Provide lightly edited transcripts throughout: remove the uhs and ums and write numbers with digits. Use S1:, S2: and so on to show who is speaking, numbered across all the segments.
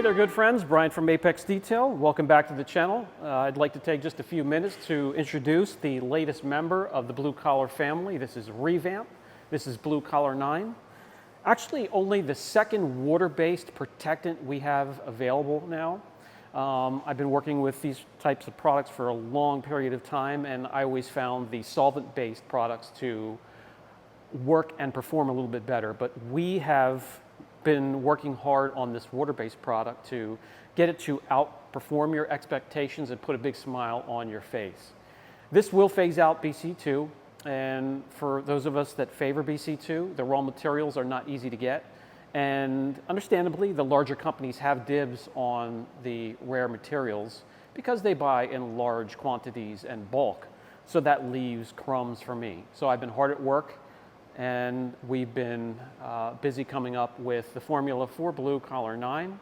S1: there, good friends. Brian from Apex Detail. Welcome back to the channel. I'd like to take just a few minutes to introduce the latest member of the blue collar family. This is Revamp. This is Blue Collar 9. Actually, only the second water-based protectant we have available now. I've been working with these types of products for a long period of time, and I always found the solvent-based products to work and perform a little bit better. But we have been working hard on this water-based product to get it to outperform your expectations and put a big smile on your face. This will phase out BC2, and for those of us that favor BC2, the raw materials are not easy to get, and understandably the larger companies have dibs on the rare materials because they buy in large quantities and bulk, so that leaves crumbs for me. So I've been hard at work, and we've been busy coming up with the formula for Blue Collar 9,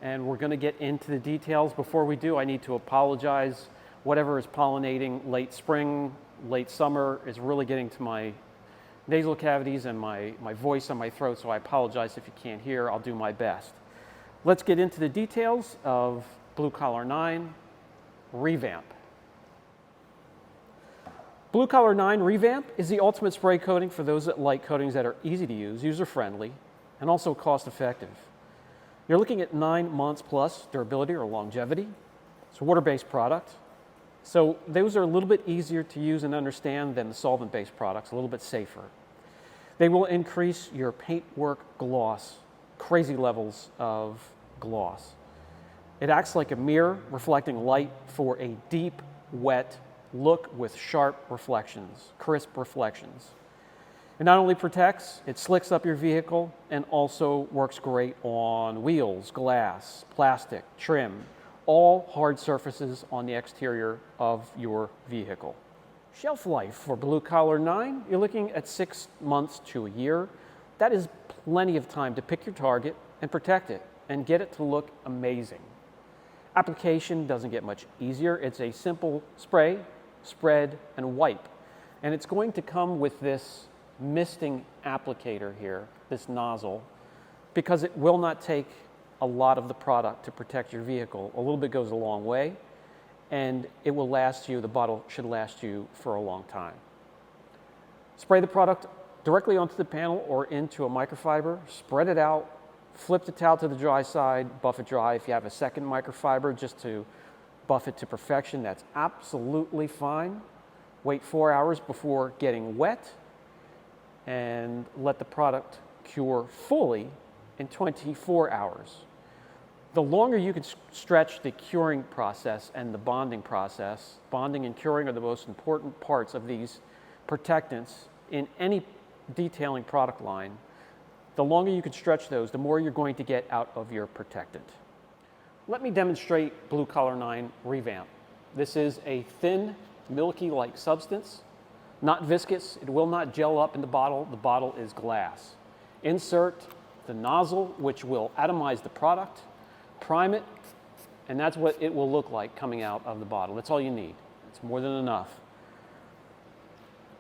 S1: and we're going to get into the details. Before we do, I need to apologize. Whatever is pollinating late spring, late summer is really getting to my nasal cavities and my voice and my throat, so I apologize if you can't hear. I'll do my best. Let's get into the details of Blue Collar 9 Revamp. Blue Collar 9 Revamp is the ultimate spray coating for those that like coatings that are easy to use, user-friendly, and also cost-effective. You're looking at 9 months plus durability or longevity. It's a water-based product, so those are a little bit easier to use and understand than the solvent-based products, a little bit safer. They will increase your paintwork gloss, crazy levels of gloss. It acts like a mirror reflecting light for a deep, wet look with sharp reflections, crisp reflections. It not only protects, it slicks up your vehicle and also works great on wheels, glass, plastic, trim, all hard surfaces on the exterior of your vehicle. Shelf life for Blue Collar 9, you're looking at 6 months to a year. That is plenty of time to pick your target and protect it and get it to look amazing. Application doesn't get much easier. It's a simple spray, spread, and wipe. And it's going to come with this misting applicator here, this nozzle, because it will not take a lot of the product to protect your vehicle. A little bit goes a long way, and it will last you, the bottle should last you for a long time. Spray the product directly onto the panel or into a microfiber, spread it out, flip the towel to the dry side, buff it dry. If you have a second microfiber just to buff it to perfection, that's absolutely fine. Wait 4 hours before getting wet and let the product cure fully in 24 hours. The longer you can stretch the curing process and the bonding process, bonding and curing are the most important parts of these protectants in any detailing product line. The longer you can stretch those, the more you're going to get out of your protectant. Let me demonstrate Blue Collar 9 Revamp. This is a thin, milky-like substance, not viscous. It will not gel up in the bottle. The bottle is glass. Insert the nozzle, which will atomize the product, prime it, and that's what it will look like coming out of the bottle. That's all you need. It's more than enough.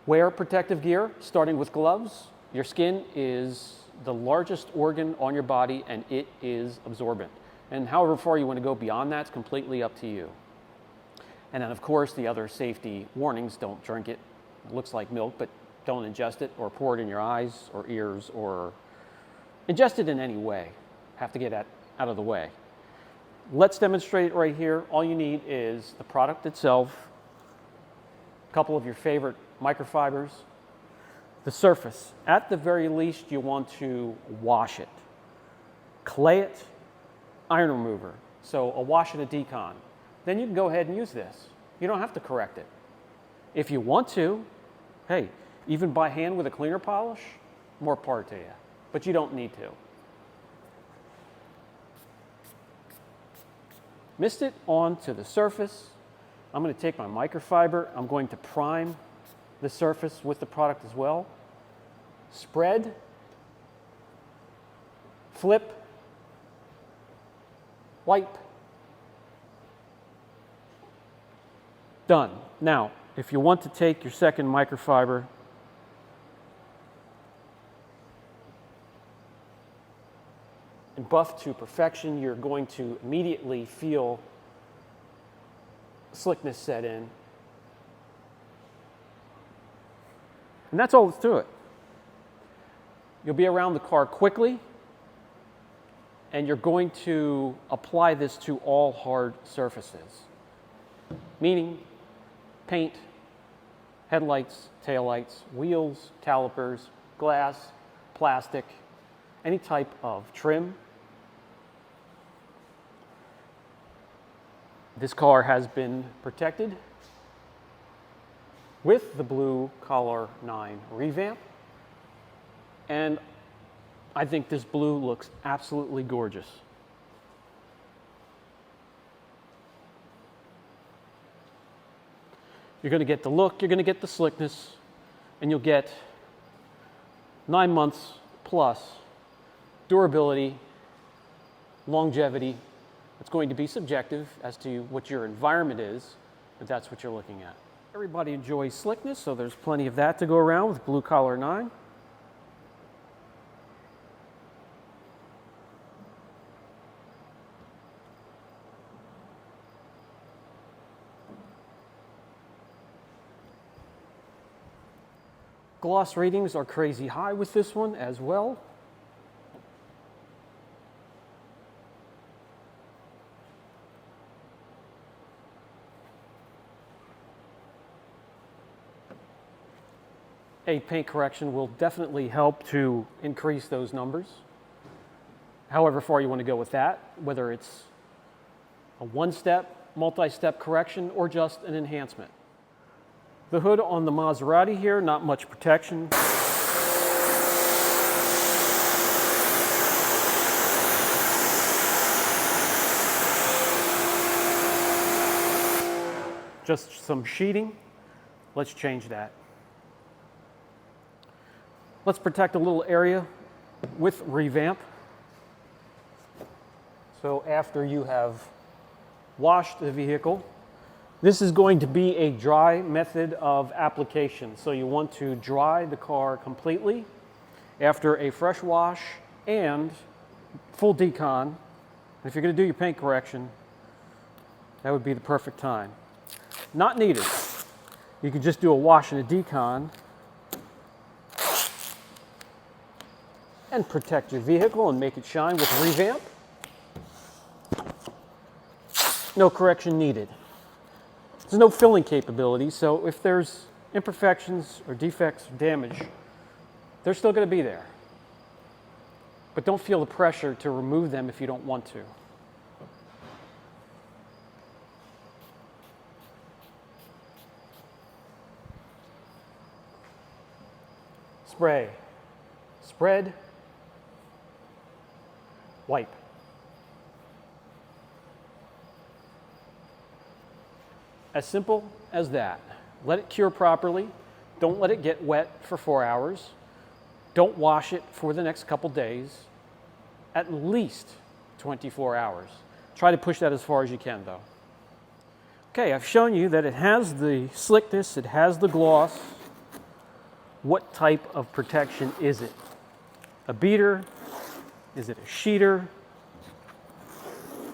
S1: Wear protective gear, starting with gloves. Your skin is the largest organ on your body, and it is absorbent. And however far you want to go beyond that, it's completely up to you. And then, of course, the other safety warnings: don't drink it. It looks like milk, but don't ingest it or pour it in your eyes or ears or ingest it in any way. Have to get out of the way. Let's demonstrate it right here. All you need is the product itself, a couple of your favorite microfibers, the surface. At the very least, you want to wash it, clay it, iron remover, so a wash and a decon. Then you can go ahead and use this. You don't have to correct it. If you want to, hey, even by hand with a cleaner polish, more power to you, but you don't need to. Mist it onto the surface. I'm going to take my microfiber. I'm going to prime the surface with the product as well. Spread, flip, wipe. Done. Now, if you want to take your second microfiber, and buffed to perfection, you're going to immediately feel slickness set in. And that's all that's to it. You'll be around the car quickly, and you're going to apply this to all hard surfaces, meaning paint, headlights, taillights, wheels, calipers, glass, plastic, any type of trim. This car has been protected with the Blue Collar 9 Revamp, and I think this blue looks absolutely gorgeous. You're going to get the look, you're going to get the slickness, and you'll get 9 months plus durability, longevity. It's going to be subjective as to what your environment is, but that's what you're looking at. Everybody enjoys slickness, so there's plenty of that to go around with Blue Collar 9. Gloss ratings are crazy high with this one as well. A paint correction will definitely help to increase those numbers. However far you want to go with that, whether it's a one-step, multi-step correction, or just an enhancement. The hood on the Maserati here, not much protection. Just some sheeting. Let's change that. Let's protect a little area with Revamp. So after you have washed the vehicle, this is going to be a dry method of application. So you want to dry the car completely after a fresh wash and full decon. And if you're going to do your paint correction, that would be the perfect time. Not needed. You could just do a wash and a decon and protect your vehicle and make it shine with Revamp. No correction needed. There's no filling capability, so if there's imperfections or defects or damage, they're still going to be there. But don't feel the pressure to remove them if you don't want to. Spray, spread, wipe. As simple as that. Let it cure properly. Don't let it get wet for 4 hours. Don't wash it for the next couple days. At least 24 hours. Try to push that as far as you can though. Okay, I've shown you that it has the slickness, it has the gloss. What type of protection is it? A beater? Is it a sheeter?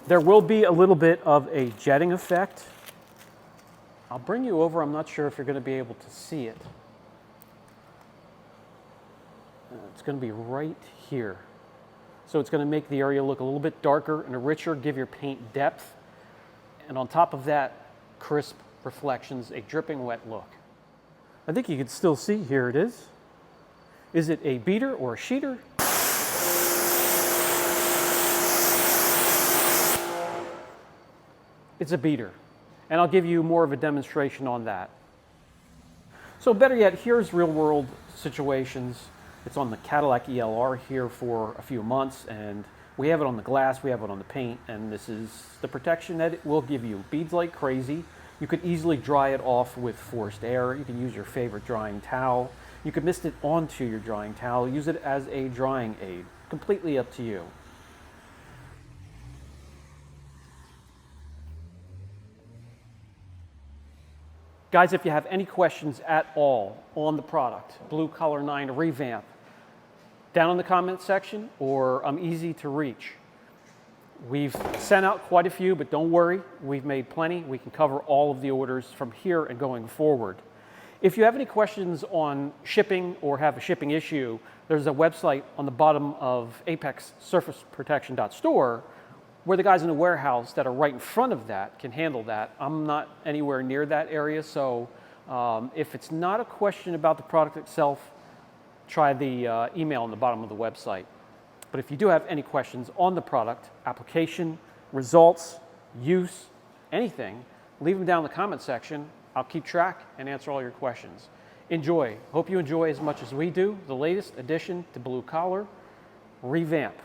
S1: There will be a little bit of a jetting effect. I'll bring you over. I'm not sure if you're going to be able to see it. It's going to be right here. So it's going to make the area look a little bit darker and richer, give your paint depth. And on top of that, crisp reflections, a dripping wet look. I think you can still see, here it is. Is it a beater or a sheeter? It's a beater. And I'll give you more of a demonstration on that. So better yet, here's real world situations. It's on the Cadillac ELR here for a few months, and we have it on the glass, we have it on the paint, and this is the protection that it will give you. Beads like crazy. You could easily dry it off with forced air. You can use your favorite drying towel. You could mist it onto your drying towel, use it as a drying aid. Completely up to you. Guys, if you have any questions at all on the product, Blue Collar 9 Revamp, down in the comment section, or I'm easy to reach. We've sent out quite a few, but don't worry, we've made plenty. We can cover all of the orders from here and going forward. If you have any questions on shipping or have a shipping issue, there's a website on the bottom of apexsurfaceprotection.store where the guys in the warehouse that are right in front of that can handle that. I'm not anywhere near that area, so if it's not a question about the product itself, try the email on the bottom of the website. But if you do have any questions on the product, application, results, use, anything, leave them down in the comment section. I'll keep track and answer all your questions. Enjoy. Hope you enjoy as much as we do the latest addition to Blue Collar, Revamp.